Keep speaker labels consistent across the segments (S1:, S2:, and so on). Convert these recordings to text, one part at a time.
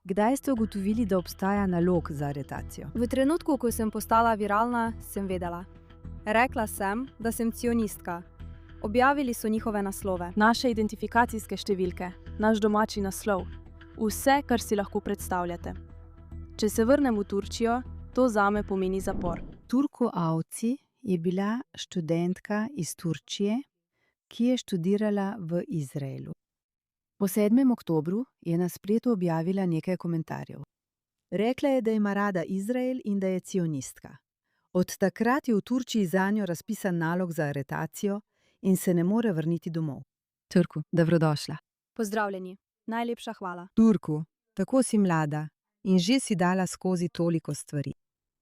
S1: Kdaj ste ugotovili, da obstaja nalog za aretacijo?
S2: V trenutku, ko sem postala viralna, sem vedela. Rekla sem, da sem cionistka. Objavili so njihove naslove.
S3: Naše identifikacijske številke, naš domači naslov, vse, kar si lahko predstavljate. Če se vrnem v Turčijo, to zame pomeni zapor.
S1: Turku Avci je bila študentka iz Turčije, ki je študirala v Izraelu. Po 7. oktobru je na spletu objavila nekaj komentarjev. Rekla je, da ima rada Izrael in da je cionistka. Od takrat je v Turčiji zanjo razpisan nalog za aretacijo in se ne more vrniti domov. Turku, dobrodošla.
S2: Pozdravljeni, najlepša hvala.
S1: Turku, tako si mlada in že si dala skozi toliko stvari,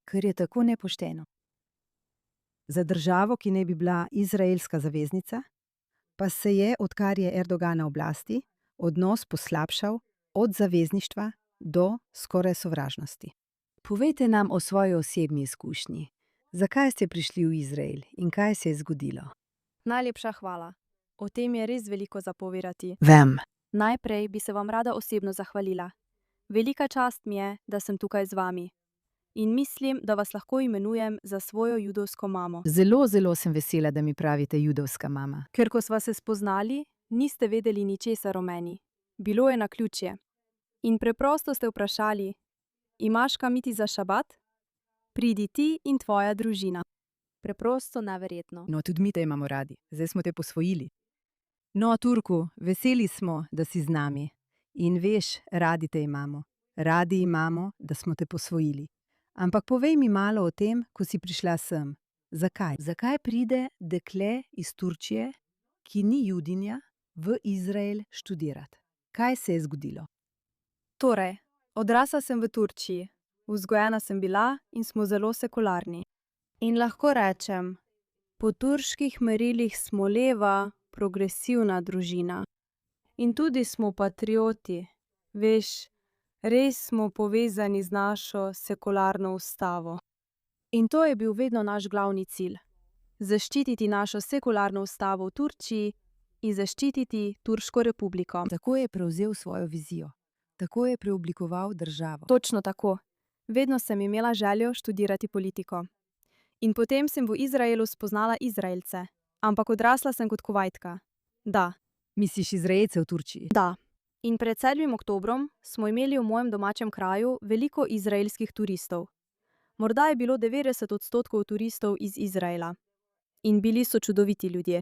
S1: ker je tako nepošteno. Za državo, ki ne bi bila izraelska zaveznica, pa se je, odkar je Erdogan na oblasti, odnos poslabšal od zavezništva do skoraj sovražnosti. Povejte nam o svoji osebni izkušnji. Zakaj ste prišli v Izrael in kaj se je zgodilo?
S3: Najlepša hvala. O tem je res veliko za povedati.
S1: Vem.
S3: Najprej bi se vam rada osebno zahvalila. Velika čast mi je, da sem tukaj z vami. In mislim, da vas lahko imenujem za svojo judovsko mamo.
S1: Zelo sem vesela, da mi pravite judovska mama.
S3: Ker ko sva se spoznali, niste vedeli ničesar o meni. Bilo je naključje. In preprosto ste vprašali, imaš kam iti za šabat? Pridi ti in tvoja družina. Preprosto neverjetno.
S1: No, tudi mi te imamo radi. Zdaj smo te posvojili. No, Turku, veseli smo, da si z nami. In veš, radi te imamo. Radi imamo, da smo te posvojili. Ampak povej mi malo o tem, ko si prišla sem. Zakaj? Zakaj pride dekle iz Turčije, ki ni judinja, v Izrael študirati? Kaj se je zgodilo?
S3: Torej, odrasla sem v Turčiji. Vzgojena sem bila in smo zelo sekularni. In lahko rečem, po turških merilih smo leva, progresivna družina. In tudi smo patrioti. Veš, res smo povezani z našo sekularno ustavo. In to je bil vedno naš glavni cilj. Zaščititi našo sekularno ustavo v Turčiji in zaščititi Turško republiko.
S1: Tako je prevzel svojo vizijo. Tako je preoblikoval državo.
S3: Točno tako. Vedno sem imela željo študirati politiko. In potem sem v Izraelu spoznala Izraelce. Ampak odrasla sem kot Kuvajtka. Da.
S1: Misliš Izraelce v Turčiji?
S3: Da. In pred 7. oktobrom smo imeli v mojem domačem kraju veliko izraelskih turistov. Morda je bilo 90% turistov iz Izraela. In bili so čudoviti ljudje.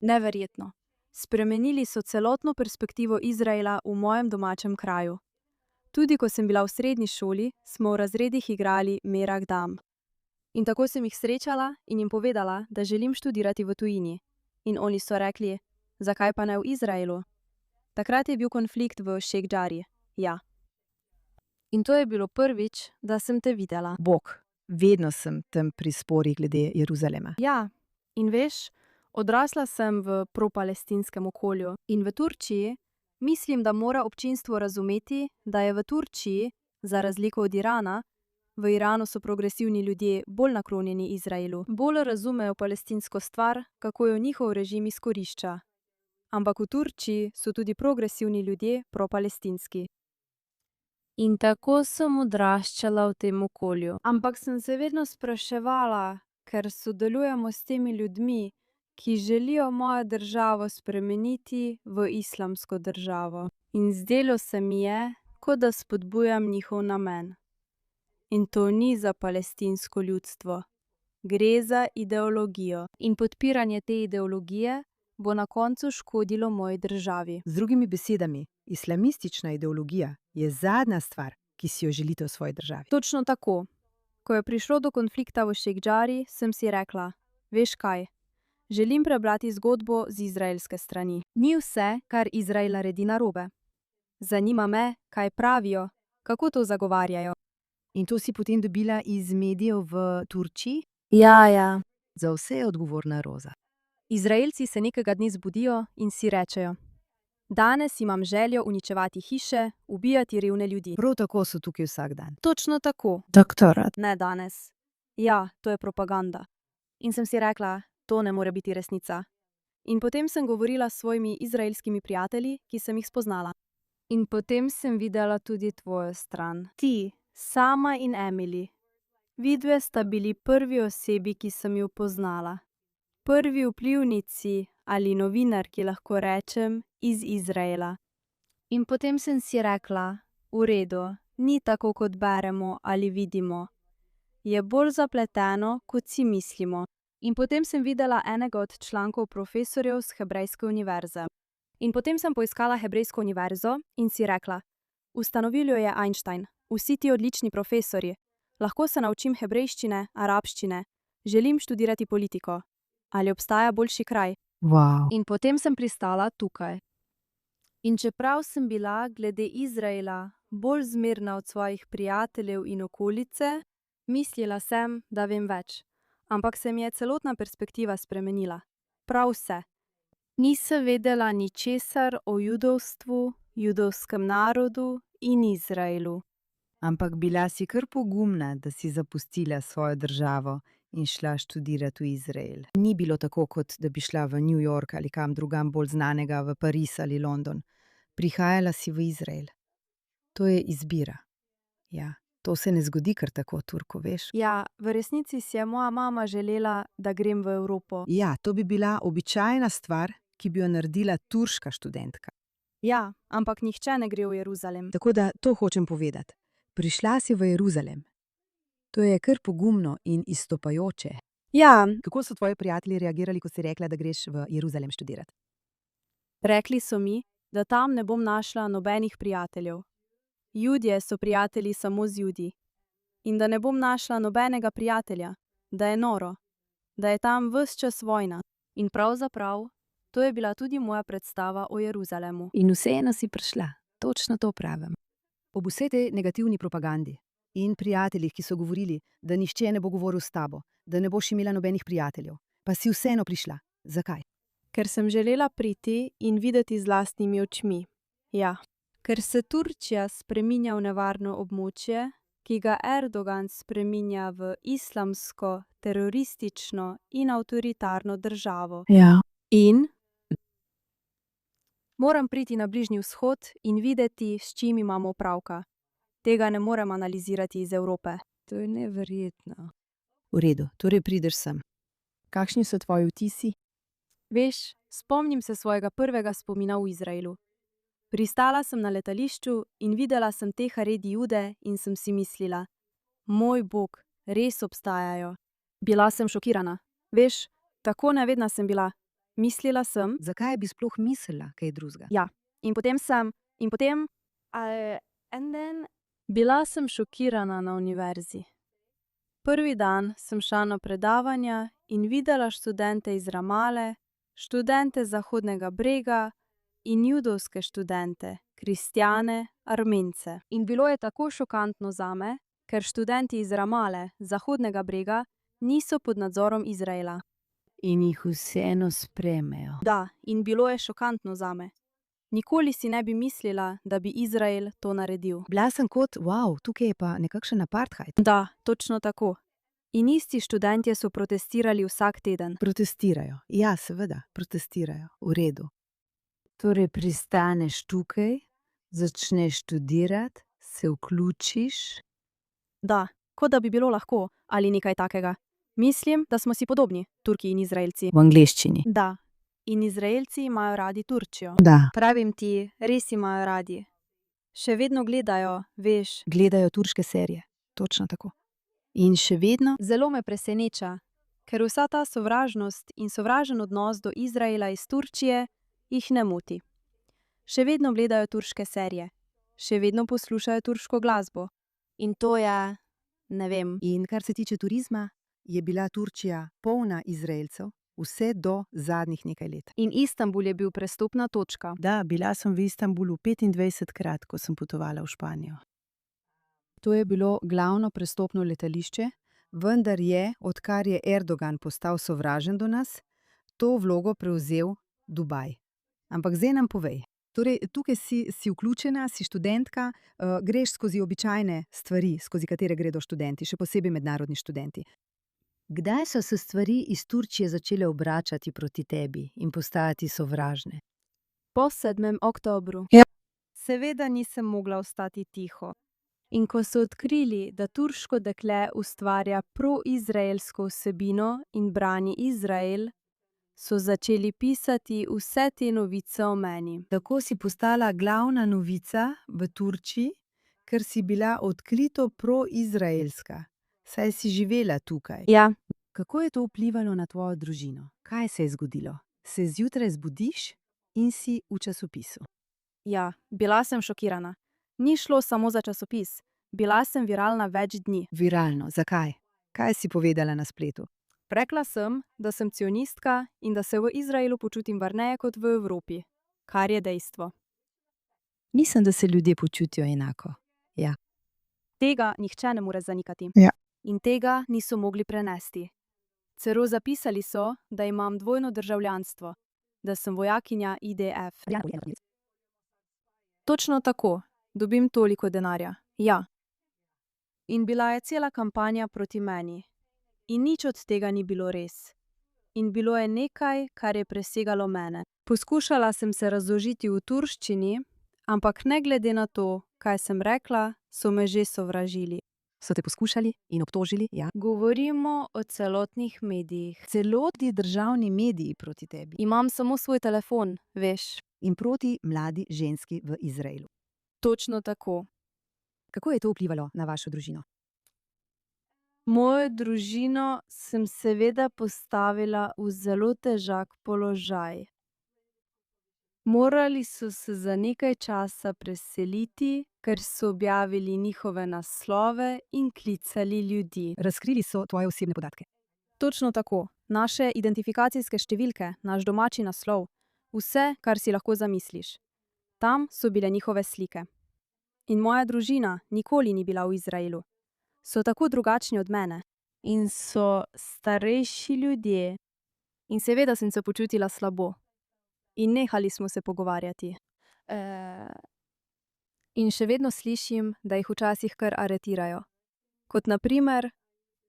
S3: Neverjetno. Spremenili so celotno perspektivo Izraela v mojem domačem kraju. Tudi ko sem bila v srednji šoli, smo v razredih igrali Merah Dam. In tako sem jih srečala in jim povedala, da želim študirati v tujini. In oni so rekli, zakaj pa ne v Izraelu? Takrat je bil konflikt v Šejh Džarih. Ja. In to je bilo prvič, da sem te videla.
S1: Bog, vedno sem tam pri sporih glede Jeruzalema.
S3: Ja, in veš, odrasla sem v propalestinskem okolju. In v Turčiji mislim, da mora občinstvo razumeti, da je v Turčiji, za razliko od Irana, v Iranu so progresivni ljudje bolj naklonjeni Izraelu. Bolj razumejo palestinsko stvar, kako jo njihov režim izkorišča. Ampak v Turčiji so tudi progresivni ljudje propalestinski. In tako sem odraščala v tem okolju. Ampak sem se vedno spraševala, ker sodelujemo s temi ljudmi, ki želijo mojo državo spremeniti v islamsko državo. In zdelo se mi je, kot da spodbujam njihov namen. In to ni za palestinsko ljudstvo. Gre za ideologijo. In podpiranje te ideologije bo na koncu škodilo moji državi.
S1: Z drugimi besedami, islamistična ideologija je zadnja stvar, ki si jo želite v svoji državi.
S3: Točno tako. Ko je prišlo do konflikta v Šejh Džarih, sem si rekla, veš kaj, želim prebrati zgodbo z izraelske strani. Ni vse, kar Izrael naredi narobe. Zanima me, kaj pravijo, kako to zagovarjajo.
S1: In to si potem dobila iz medijev v Turčiji?
S3: Ja.
S1: Za vse je odgovorna Roza.
S3: Izraelci se nekega dne zbudijo in si rečejo, danes imam željo uničevati hiše, ubijati revne ljudi.
S1: Prav tako so tukaj vsak dan.
S3: Točno tako.
S1: Doktorat.
S3: Ne danes. Ja, to je propaganda. In sem si rekla, to ne more biti resnica. In potem sem govorila s svojimi izraelskimi prijatelji, ki sem jih spoznala. In potem sem videla tudi tvojo stran. Ti, sama in Emily. Vidve sta bili prvi osebi, ki sem jo poznala. Prvi vplivnici ali novinarki, lahko rečem, iz Izraela. In potem sem si rekla, v redu, ni tako, kot beremo ali vidimo. Je bolj zapleteno, kot si mislimo. In potem sem videla enega od člankov profesorjev z Hebrejske univerze. In potem sem poiskala Hebrejsko univerzo in si rekla, ustanovil jo je Einstein, vsi ti odlični profesorji. Lahko se naučim hebrejščine, arabščine, želim študirati politiko. Ali obstaja boljši kraj?
S1: Wow.
S3: In potem sem pristala tukaj. In čeprav sem bila glede Izraela bolj zmerna od svojih prijateljev in okolice, mislila sem, da vem več. Ampak se mi je celotna perspektiva spremenila. Prav vse. Nisem vedela ničesar o judovstvu, judovskem narodu in Izraelu.
S1: Ampak bila si kar pogumna, da si zapustila svojo državo in šla študirati v Izrael. Ni bilo tako, kot da bi šla v New York ali kam drugam bolj znanega, v Pariz ali London. Prihajala si v Izrael. To je izbira. Ja, to se ne zgodi kar tako, Turko, veš?
S3: Ja, v resnici si je moja mama želela, da grem v Evropo.
S1: Ja, to bi bila običajna stvar, ki bi jo naredila turška študentka.
S3: Ja, ampak nihče ne gre v Jeruzalem.
S1: Tako da to hočem povedati. Prišla si v Jeruzalem. To je kar pogumno in izstopajoče.
S3: Ja,
S1: Kako so tvoji prijatelji reagirali, ko si rekla, da greš v Jeruzalem študirati?
S3: rekli so mi, da tam ne bom našla nobenih prijateljev. Judje so prijatelji samo z Judi. In da ne bom našla nobenega prijatelja, da je noro, da je tam ves čas vojna. In pravzaprav, to je bila tudi moja predstava o Jeruzalemu.
S1: In vseeno si prišla. Točno to pravim. Ob vsej tej negativni propagandi in prijateljih, ki so govorili, da nihče ne bo govoril s tabo, da ne boš imela nobenih prijateljev, pa si vseeno prišla. Zakaj?
S3: Ker sem želela priti in videti z lastnimi očmi. Ja, ker se Turčija spreminja v nevarno območje, ki ga Erdogan spreminja v islamsko, teroristično in avtoritarno državo.
S1: Ja.
S3: In moram priti na Bližnji vzhod in videti, s čim imamo opravka. Tega ne morem analizirati iz Evrope.
S1: To je neverjetno. V redu, torej prideš sem. Kakšni so tvoji vtisi?
S3: Veš, spomnim se svojega prvega spomina v Izraelu. Pristala sem na letališču in videla sem te Haredi Jude in sem si mislila, moj Bog, res obstajajo. Bila sem šokirana. Veš, tako nevedna sem bila. Mislila sem,
S1: Zakaj bi sploh mislila kaj drugega?
S3: ja, in potem bila sem šokirana na univerzi. Prvi dan sem šla na predavanja in videla študente iz Ramale, študente Zahodnega brega in judovske študente, kristjane, Armence. In bilo je tako šokantno zame, ker študenti iz Ramale, Zahodnega brega, niso pod nadzorom Izraela.
S1: In jih vseeno sprejmejo.
S3: Da, in bilo je šokantno zame. Nikoli si ne bi mislila, da bi Izrael to naredil.
S1: Bila sem kot, wow, tukaj je pa nekakšen apartheid.
S3: Da, točno tako. In isti študentje so protestirali vsak teden.
S1: Protestirajo. Ja, seveda, protestirajo. V redu. Torej pristaneš tukaj, začneš študirati, se vključiš.
S3: Da, kot da bi bilo lahko, ali nekaj takega. Mislim, da smo si podobni, Turki in Izraelci.
S1: V angleščini.
S3: Da, in Izraelci imajo radi Turčijo.
S1: Da.
S3: Pravim ti, res imajo radi. Še vedno gledajo, veš.
S1: Gledajo turške serije. Točno tako. In še vedno.
S3: Zelo me preseneča, ker vsa ta sovražnost in sovražen odnos do Izraela iz Turčije jih ne moti. Še vedno gledajo turške serije, še vedno poslušajo turško glasbo. In to je, ne vem.
S1: In kar se tiče turizma, je bila Turčija polna Izraelcev vse do zadnjih nekaj let.
S3: In Istanbul je bil prestopna točka.
S1: Da, bila sem v Istanbulu 25-krat, ko sem potovala v Španijo. To je bilo glavno prestopno letališče, vendar je, odkar je Erdogan postal sovražen do nas, to vlogo prevzel Dubaj. Ampak zdaj nam povej. Torej, tukaj si vključena, si študentka, greš skozi običajne stvari, skozi katere gredo študenti, še posebej mednarodni študenti. Kdaj so se stvari iz Turčije začele obračati proti tebi in postajati sovražne?
S3: Po 7. oktobru.
S2: Seveda nisem mogla ostati tiho.
S3: In ko so odkrili, da turško dekle ustvarja proizraelsko vsebino in brani Izrael, so začeli pisati vse te novice o meni.
S1: Tako si postala glavna novica v Turčiji, ker si bila odkrito proizraelska. Saj si živela tukaj.
S3: Ja,
S1: Kako je to vplivalo na tvojo družino? Kaj se je zgodilo? Se zjutraj zbudiš in si v časopisu.
S2: Ja, bila sem šokirana. Ni šlo samo za časopis. Bila sem viralna več dni.
S1: Viralno, zakaj? Kaj si povedala na spletu?
S2: Rekla sem, da sem cionistka in da se v Izraelu počutim varneje kot v Evropi. Kar je dejstvo.
S1: Mislim, da se ljudje počutijo enako. Ja.
S2: Tega nihče ne more zanikati.
S1: Ja.
S2: In tega niso mogli prenesti. Celo zapisali so, da imam dvojno državljanstvo, da sem vojakinja IDF. Točno tako, dobim toliko denarja. Ja. In bila je cela kampanja proti meni. In nič od tega ni bilo res. In bilo je nekaj, kar je presegalo mene. Poskušala sem se razložiti v turščini, ampak ne glede na to, kaj sem rekla, so me že sovražili.
S1: So te poskušali in obtožili? Ja.
S2: Govorimo o celotnih medijih.
S1: Celotni državni mediji proti tebi.
S2: Imam samo svoj telefon, veš.
S1: In proti mladi ženski v Izraelu.
S2: Točno tako.
S1: Kako je to vplivalo na vašo družino?
S2: Mojo družino sem seveda postavila v zelo težak položaj. Morali so se za nekaj časa preseliti, ker so objavili njihove naslove in klicali ljudi.
S1: Razkrili so tvoje osebne podatke.
S2: Točno tako. Naše identifikacijske številke, naš domači naslov, vse, kar si lahko zamisliš. Tam so bile njihove slike. In moja družina nikoli ni bila v Izraelu. So tako drugačni od mene. In so starejši ljudje. In seveda sem se počutila slabo. In nehali smo se pogovarjati. In še vedno slišim, da jih včasih kar aretirajo. Kot na primer,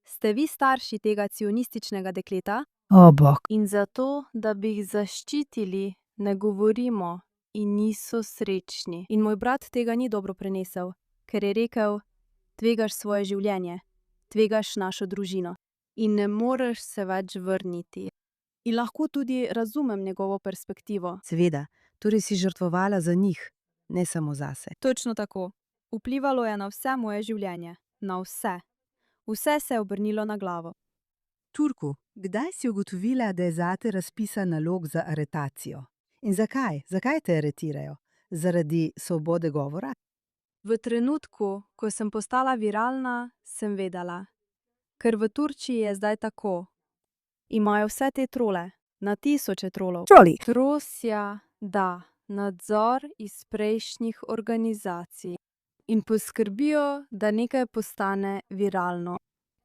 S2: ste vi starši tega cionističnega dekleta?
S1: O, bog.
S2: In zato, da bi jih zaščitili, ne govorimo in niso srečni. In moj brat tega ni dobro prenesel, ker je rekel, tvegaš svoje življenje, tvegaš našo družino in ne moreš se več vrniti. In lahko tudi razumem njegovo perspektivo.
S1: Seveda, torej si žrtvovala za njih, ne samo zase.
S2: Točno tako. Vplivalo je na vse moje življenje. Na vse. Vse se je obrnilo na glavo.
S1: Turku, kdaj si ugotovila, da je zate razpisan nalog za aretacijo? In zakaj? Zakaj te aretirajo? Zaradi svobode govora?
S2: V trenutku, ko sem postala viralna, sem vedela. Ker v Turčiji je zdaj tako. Imajo vse te trole, na tisoče trolov.
S1: Troli.
S2: Prosja, da, nadzor iz prejšnjih organizacij. In poskrbijo, da nekaj postane viralno.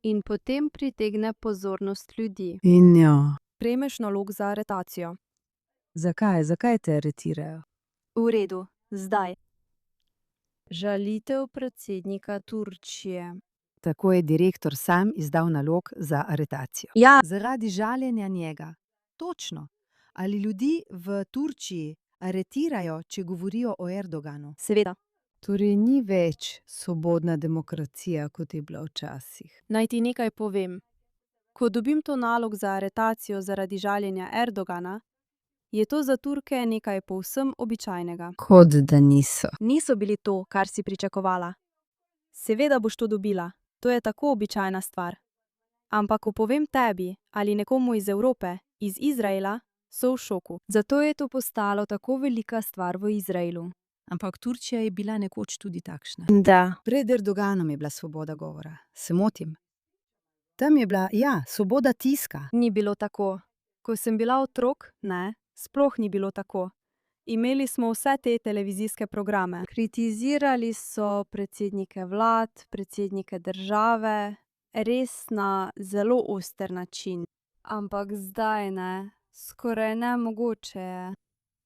S2: In potem pritegne pozornost ljudi.
S1: In jo.
S2: Prejmeš nalog za aretacijo.
S1: Zakaj? Zakaj te aretirajo?
S2: V redu, zdaj. Žalitev predsednika Turčije.
S1: Tako je direktor sam izdal nalog za aretacijo.
S2: Ja.
S1: Zaradi žaljenja njega. Točno. Ali ljudi v Turčiji aretirajo, če govorijo o Erdoganu?
S2: Seveda.
S1: Torej ni več svobodna demokracija, kot je bila včasih.
S2: Naj ti nekaj povem. Ko dobim to nalog za aretacijo zaradi žaljenja Erdogana, je to za Turke nekaj povsem običajnega.
S1: Kot da niso.
S2: Niso bili to, kar si pričakovala. Seveda boš to dobila, to je tako običajna stvar. Ampak ko povem tebi ali nekomu iz Evrope, iz Izraela, so v šoku. Zato je to postalo tako velika stvar v Izraelu.
S1: Ampak Turčija je bila nekoč tudi takšna.
S2: Da.
S1: Pred Erdoganom je bila svoboda govora. Se motim? Tam je bila, ja, svoboda tiska.
S2: Ni bilo tako. Ko sem bila otrok, ne, sploh ni bilo tako. Imeli smo vse te televizijske programe. Kritizirali so predsednike vlad, predsednike države, res na zelo oster način. Ampak zdaj ne, skoraj nemogoče je.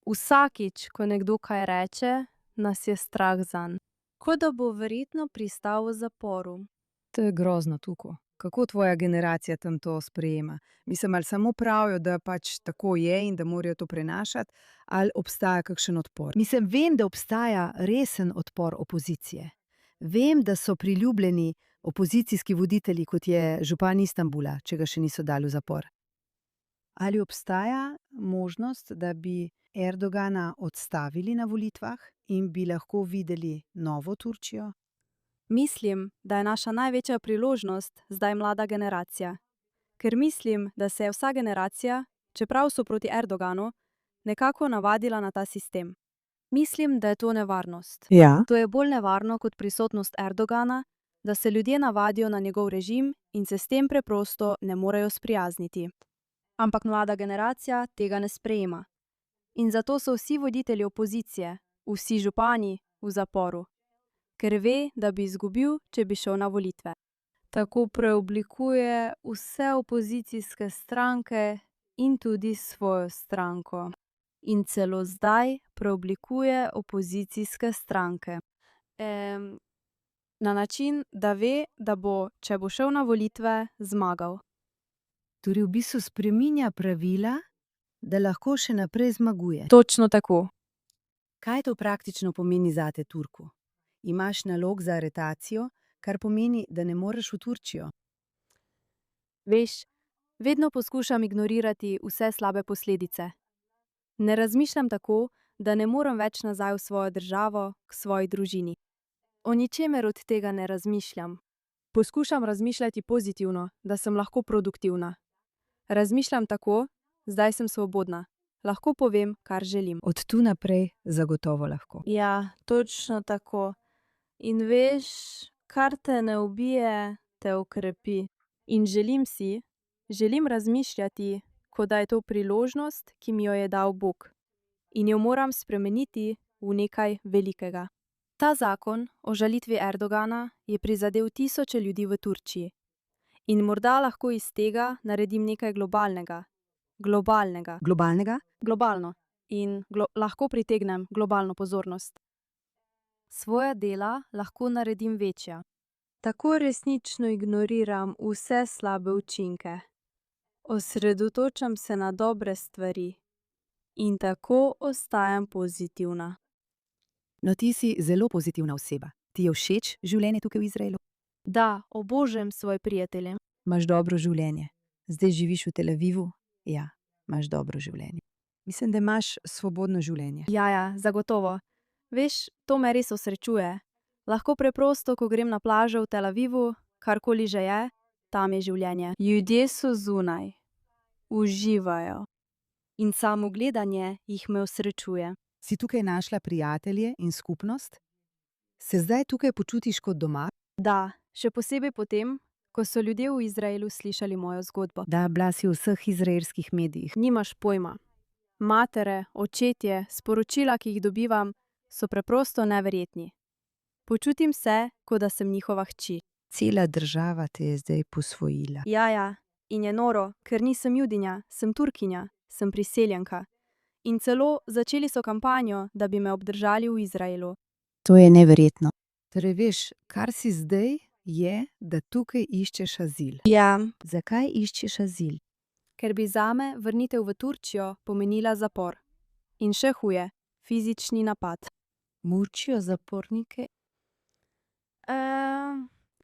S2: Vsakič, ko nekdo kaj reče, nas je strah zanj. Kot da bo verjetno pristal v zaporu.
S1: To je grozno, Tuko. Kako tvoja generacija tam to sprejema? Mislim, ali samo pravijo, da pač tako je in da morajo to prenašati, ali obstaja kakšen odpor?
S4: Mislim, vem, da obstaja resen odpor opozicije. Vem, da so priljubljeni opozicijski voditelji, kot je župan Istanbula, če ga še niso dali v zapor.
S1: Ali obstaja možnost, da bi Erdogana odstavili na volitvah in bi lahko videli novo Turčijo?
S2: Mislim, da je naša največja priložnost zdaj mlada generacija. Ker mislim, da se je vsa generacija, čeprav so proti Erdoganu, nekako navadila na ta sistem. Mislim, da je to nevarnost.
S1: Ja.
S2: To je bolj nevarno kot prisotnost Erdogana, da se ljudje navadijo na njegov režim in se s tem preprosto ne morejo sprijazniti. Ampak mlada generacija tega ne sprejema. In zato so vsi voditelji opozicije, vsi župani v zaporu, ker ve, da bi izgubil, če bi šel na volitve. Tako preoblikuje vse opozicijske stranke in tudi svojo stranko. In celo zdaj preoblikuje opozicijske stranke. Na način, da ve, da bo, če bo šel na volitve, zmagal.
S4: Torej v bistvu spreminja pravila, da lahko še naprej zmaguje.
S2: Točno tako.
S4: Kaj to praktično pomeni zate, Turku? Imaš nalog za aretacijo, kar pomeni, da ne moreš v Turčijo.
S2: Veš, vedno poskušam ignorirati vse slabe posledice. Ne razmišljam tako, da ne morem več nazaj v svojo državo, k svoji družini. O ničemer od tega ne razmišljam. Poskušam razmišljati pozitivno, da sem lahko produktivna. Razmišljam tako, zdaj sem svobodna. Lahko povem, kar želim.
S1: Od tu naprej zagotovo lahko.
S2: Ja, točno tako. In veš, kar te ne ubije, te okrepi. In želim razmišljati, kot da je to priložnost, ki mi jo je dal Bog. In jo moram spremeniti v nekaj velikega. Ta zakon o žalitvi Erdogana je prizadel tisoče ljudi v Turčiji. In morda lahko iz tega naredim nekaj globalnega. Globalnega.
S1: Globalnega?
S2: Globalno. In lahko pritegnem globalno pozornost. Svoja dela lahko naredim večja. Tako resnično ignoriram vse slabe učinke. Osredotočam se na dobre stvari. In tako ostajam pozitivna.
S4: No, ti si zelo pozitivna oseba. Ti je všeč življenje tukaj v Izraelu?
S2: Da, obožujem svoje prijatelje.
S1: Imaš dobro življenje. Zdaj živiš v Tel Avivu? Ja, imaš dobro življenje. Mislim, da imaš svobodno življenje.
S2: Ja, zagotovo. Veš, to me res osrečuje. Lahko preprosto, ko grem na plažo v Tel Avivu, karkoli že je, tam je življenje. Ljudje so zunaj. Uživajo. In samo gledanje jih me osrečuje.
S1: Si tukaj našla prijatelje in skupnost? Se zdaj tukaj počutiš kot doma?
S2: Da, še posebej potem, ko so ljudje v Izraelu slišali mojo zgodbo.
S1: Da, bila si v vseh izraelskih medijih.
S2: Nimaš pojma. Matere, očetje, sporočila, ki jih dobivam, so preprosto neverjetni. Počutim se, kot da sem njihova hči.
S1: Cela država te je zdaj posvojila.
S2: Ja, in je noro, ker nisem Judinja, sem Turkinja, sem priseljenka. In celo začeli so kampanjo, da bi me obdržali v Izraelu.
S4: To je neverjetno.
S1: Torej veš, kar si zdaj je, da tukaj iščeš azil.
S2: Ja.
S4: Zakaj iščeš azil?
S2: Ker bi zame vrnitev v Turčijo pomenila zapor. In še huje, fizični napad.
S4: Mučijo zapornike?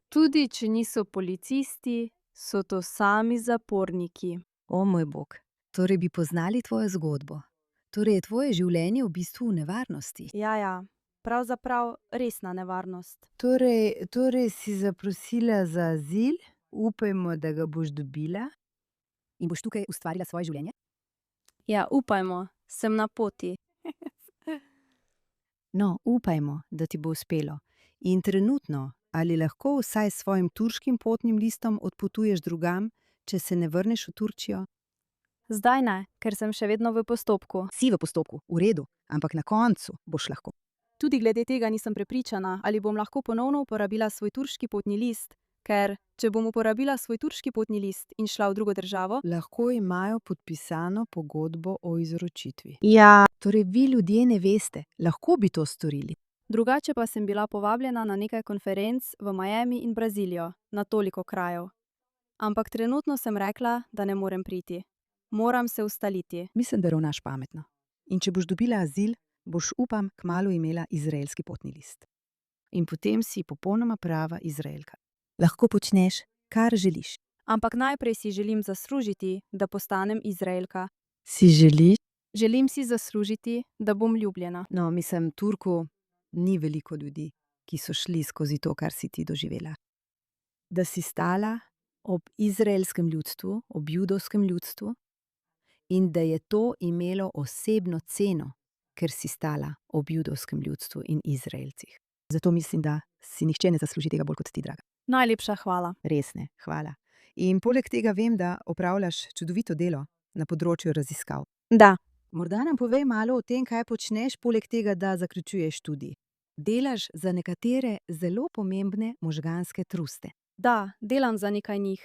S2: Tudi če niso policisti, so to sami zaporniki.
S4: O moj bog, torej bi poznali tvojo zgodbo. Torej je tvoje življenje v bistvu v nevarnosti.
S2: Ja, pravzaprav resna nevarnost.
S1: Torej si zaprosila za azil, upajmo, da ga boš dobila.
S4: In boš tukaj ustvarila svoje življenje?
S2: Ja, upajmo, sem na poti.
S1: No, upajmo, da ti bo uspelo. In trenutno, ali lahko vsaj s svojim turškim potnim listom odpotuješ drugam, če se ne vrneš v Turčijo?
S2: Zdaj ne, ker sem še vedno v postopku.
S4: Si v postopku, v redu, ampak na koncu boš lahko.
S2: Tudi glede tega nisem prepričana, ali bom lahko ponovno uporabila svoj turški potni list, ker če bom uporabila svoj turški potni list in šla v drugo državo,
S1: lahko imajo podpisano pogodbo o izročitvi.
S2: Ja.
S4: Torej vi ljudje ne veste, lahko bi to storili.
S2: Drugače pa sem bila povabljena na nekaj konferenc v Miami in Brazilijo, na toliko krajev. Ampak trenutno sem rekla, da ne morem priti. Moram se ustaliti.
S1: Mislim, da ravnaš pametno. In če boš dobila azil, boš, upam, kmalu imela izraelski potni list. In potem si popolnoma prava Izraelka. Lahko počneš, kar želiš.
S2: Ampak najprej si želim zaslužiti, da postanem Izraelka.
S1: Si želiš?
S2: Želim si zaslužiti, da bom ljubljena.
S1: No, mislim, Turku ni veliko ljudi, ki so šli skozi to, kar si ti doživela. Da si stala ob izraelskem ljudstvu, ob judovskem ljudstvu, in da je to imelo osebno ceno, ker si stala ob judovskem ljudstvu in Izraelcih. Zato mislim, da si nihče ne zasluži tega bolj kot ti, draga.
S2: Najlepša hvala.
S1: Res ne, hvala. In poleg tega vem, da opravljaš čudovito delo na področju raziskav.
S2: Da.
S1: Morda nam povej malo o tem, kaj počneš, poleg tega, da zaključuješ študij. Delaš za nekatere zelo pomembne možganske truste.
S2: Da, delam za nekaj njih.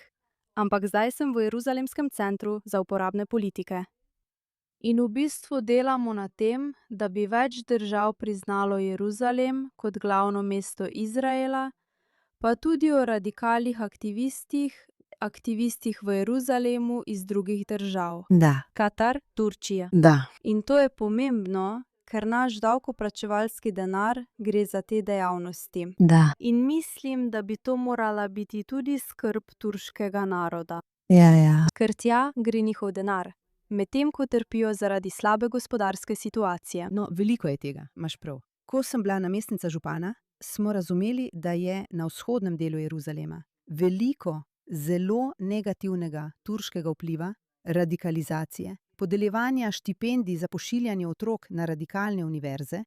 S2: Ampak zdaj sem v Jeruzalemskem centru za uporabne politike.
S3: In v bistvu delamo na tem, da bi več držav priznalo Jeruzalem kot glavno mesto Izraela, pa tudi o radikalnih aktivistih v Jeruzalemu iz drugih držav.
S1: Da.
S2: Katar, Turčija.
S1: Da.
S2: In to je pomembno, ker naš davkoplačevalski denar gre za te dejavnosti.
S1: Da.
S2: In mislim, da bi to morala biti tudi skrb turškega naroda.
S1: Ja.
S2: Ker tja gre njihov denar, medtem ko trpijo zaradi slabe gospodarske situacije.
S1: No, veliko je tega, imaš prav. Ko sem bila namestnica župana, smo razumeli, da je na vzhodnem delu Jeruzalema veliko zelo negativnega turškega vpliva, radikalizacije, podeljevanja štipendij za pošiljanje otrok na radikalne univerze.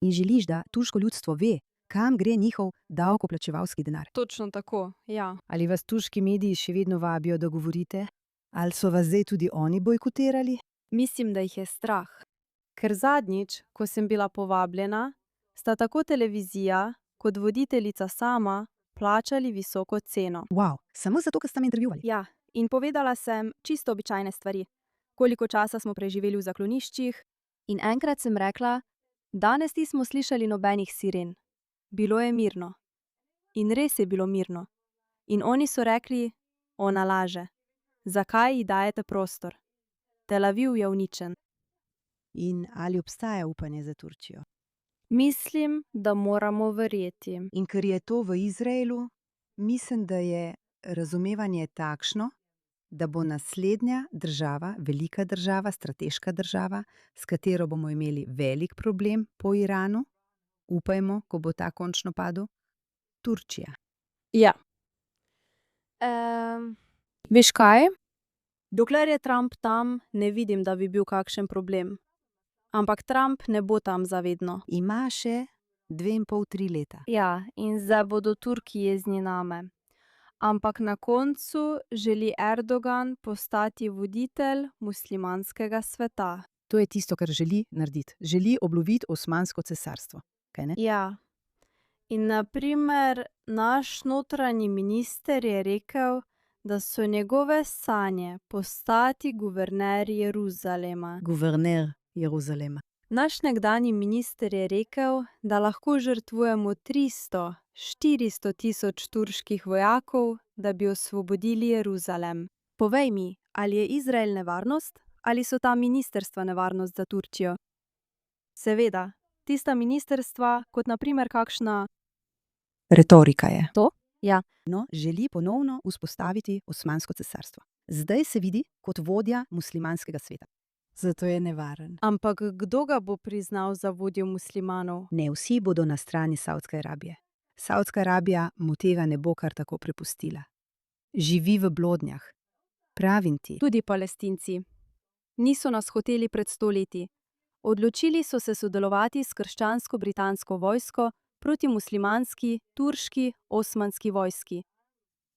S1: In želiš, da turško ljudstvo ve, kam gre njihov davkoplačevalski denar.
S2: Točno tako, ja.
S1: Ali vas turški mediji še vedno vabijo, da govorite? Ali so vas zdaj tudi oni bojkotirali?
S2: Mislim, da jih je strah. Ker zadnjič, ko sem bila povabljena, sta tako televizija kot voditeljica sama plačali visoko ceno.
S1: Wow, samo zato, ker sta me intervjuvali?
S2: Ja, in povedala sem čisto običajne stvari. Koliko časa smo preživeli v zakloniščih. In enkrat sem rekla, danes nismo slišali nobenih siren. Bilo je mirno. In res je bilo mirno. In oni so rekli, ona laže. Zakaj ji dajete prostor? Tel Aviv je uničen.
S1: In ali obstaja upanje za Turčijo?
S3: Mislim, da moramo verjeti.
S1: In ker je to v Izraelu, mislim, da je razumevanje takšno, da bo naslednja država, velika država, strateška država, s katero bomo imeli velik problem po Iranu, upajmo, ko bo ta končno padel, Turčija.
S2: Ja. Veš kaj? Dokler je Trump tam, ne vidim, da bi bil kakšen problem. Ampak Trump ne bo tam zavedno.
S1: Ima še 2,5–3 leta.
S3: Ja, in zdaj bodo Turki jezni name. Ampak na koncu želi Erdogan postati voditelj muslimanskega sveta.
S1: To je tisto, kar želi narediti. Želi obloviti Osmansko cesarstvo. Kaj ne?
S3: Ja. In na primer, naš notranji minister je rekel, da so njegove sanje postati guverner Jeruzalema.
S1: Guverner Jeruzalema.
S2: Naš nekdanji minister je rekel, da lahko žrtvujemo 300–400 tisoč turških vojakov, da bi osvobodili Jeruzalem. Povej mi, ali je Izrael nevarnost, ali so ta ministrstva nevarnost za Turčijo? Seveda, tista ministrstva, kot na primer kakšna...
S1: Retorika je.
S2: To? Ja.
S1: No, želi ponovno vzpostaviti Osmansko cesarstvo. Zdaj se vidi kot vodja muslimanskega sveta. Zato je nevaren.
S2: Ampak kdo ga bo priznal za vodjo muslimanov?
S1: Ne, vsi bodo na strani Savdske Arabije. Savdska Arabija mu tega ne bo kar tako prepustila. Živi v blodnjah. Pravim ti.
S2: Tudi Palestinci. Niso nas hoteli pred 100 leti. Odločili so se sodelovati s krščansko-britansko vojsko proti muslimanski, turški, osmanski vojski.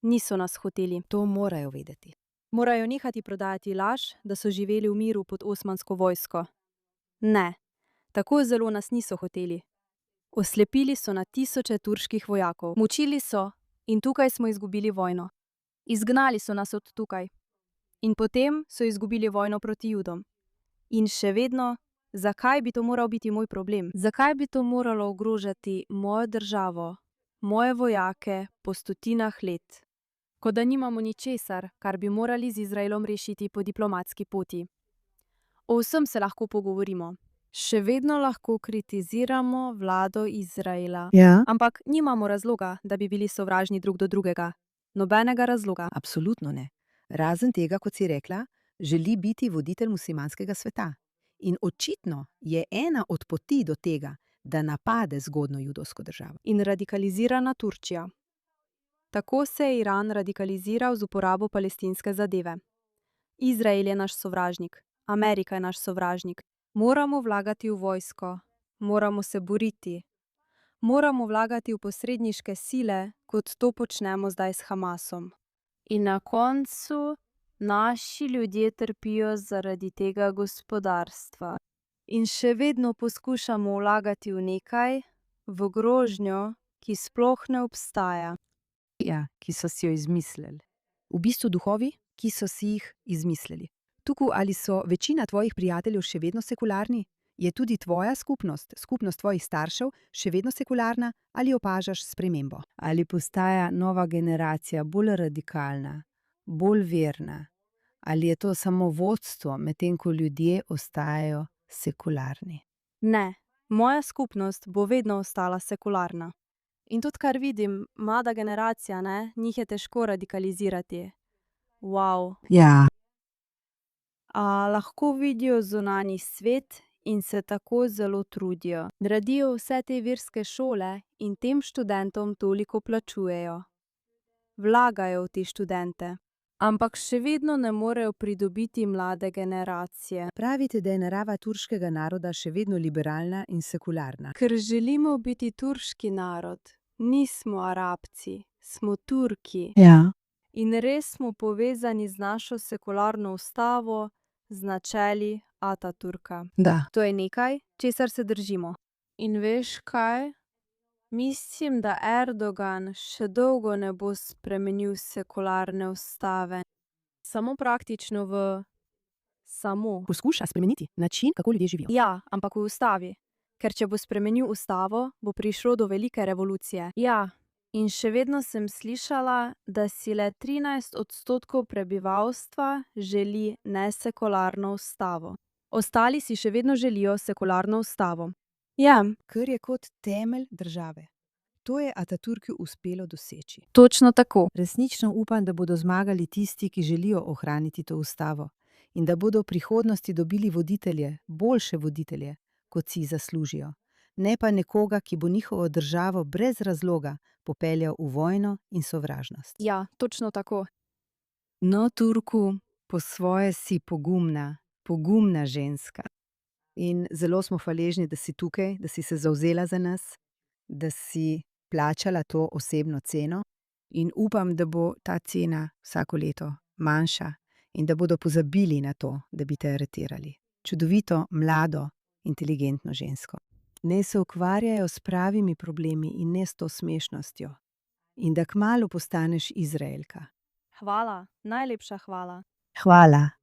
S2: Niso nas hoteli.
S1: To morajo vedeti.
S2: Morajo nehati prodajati laž, da so živeli v miru pod osmansko vojsko. Ne, tako zelo nas niso hoteli. Oslepili so na tisoče turških vojakov. Mučili so in tukaj smo izgubili vojno. Izgnali so nas od tukaj. In potem so izgubili vojno proti Judom. In še vedno, zakaj bi to moral biti moj problem? Zakaj bi to moralo ogrožati mojo državo, moje vojake po stotinah let?
S3: Kot da nimamo ničesar, kar bi morali z Izraelom rešiti po diplomatski poti. O vsem se lahko pogovorimo. Še vedno lahko kritiziramo vlado Izraela.
S1: Ja,
S3: Ampak nimamo razloga, da bi bili sovražni drug do drugega. Nobenega razloga.
S1: absolutno ne. Razen tega, kot si rekla, želi biti voditelj muslimanskega sveta. In očitno je ena od poti do tega, da napade zgodno judovsko državo.
S3: In radikalizirana Turčija. Tako se je Iran radikaliziral z uporabo palestinske zadeve. Izrael je naš sovražnik, Amerika je naš sovražnik. Moramo vlagati v vojsko, moramo se boriti. Moramo vlagati v posredniške sile, kot to počnemo zdaj s Hamasom. In na koncu naši ljudje trpijo zaradi tega gospodarstva. In še vedno poskušamo vlagati v nekaj, v grožnjo, ki sploh ne obstaja.
S1: Ja, ki so si jo izmislili. V bistvu duhovi, ki so si jih izmislili. Tukaj ali so večina tvojih prijateljev še vedno sekularni? Je tudi tvoja skupnost, skupnost tvojih staršev, še vedno sekularna ali opažaš spremembo? Ali postaja nova generacija bolj radikalna, bolj verna? Ali je to samo vodstvo, medtem ko ljudje ostajajo sekularni?
S3: Ne, moja skupnost bo vedno ostala sekularna. In tudi kar vidim, mlada generacija, njih je težko radikalizirati. Wow.
S1: Ja.
S3: A lahko vidijo zunanji svet in se tako zelo trudijo. Radijo vse te verske šole in tem študentom toliko plačujejo. Vlagajo v te študente. Ampak še vedno ne morejo pridobiti mlade generacije.
S1: Pravite, da je narava turškega naroda še vedno liberalna in sekularna.
S3: Ker želimo biti turški narod, nismo Arabci, smo Turki.
S1: Ja.
S3: In res smo povezani z našo sekularno ustavo, z načeli Ataturka.
S1: Da.
S3: To je nekaj, česar se držimo. In veš kaj? Mislim, da Erdogan še dolgo ne bo spremenil sekularne ustave. Samo praktično
S1: Poskuša spremeniti način, kako ljudje živijo.
S3: Ja, ampak v ustavi. Ker če bo spremenil ustavo, bo prišlo do velike revolucije. Ja, in še vedno sem slišala, da si le 13% prebivalstva želi nesekularno ustavo. Ostali si še vedno želijo sekularno ustavo. Ja,
S1: Ker je kot temelj države. To je Ataturku uspelo doseči.
S3: točno tako.
S1: Resnično upam, da bodo zmagali tisti, ki želijo ohraniti to ustavo in da bodo v prihodnosti dobili voditelje, boljše voditelje, kot si zaslužijo. Ne pa nekoga, ki bo njihovo državo brez razloga popeljal v vojno in sovražnost.
S3: Ja, točno tako.
S1: No, Turku, po svoje si pogumna ženska. In zelo smo hvaležni, da si tukaj, da si se zavzela za nas, da si plačala to osebno ceno. In upam, da bo ta cena vsako leto manjša in da bodo pozabili na to, da bi te aretirali. Čudovito, mlado, inteligentno žensko. Ne se ukvarjajo s pravimi problemi in ne s to smešnostjo. In da kmalu postaneš Izraelka.
S3: Hvala, najlepša hvala.
S1: Hvala.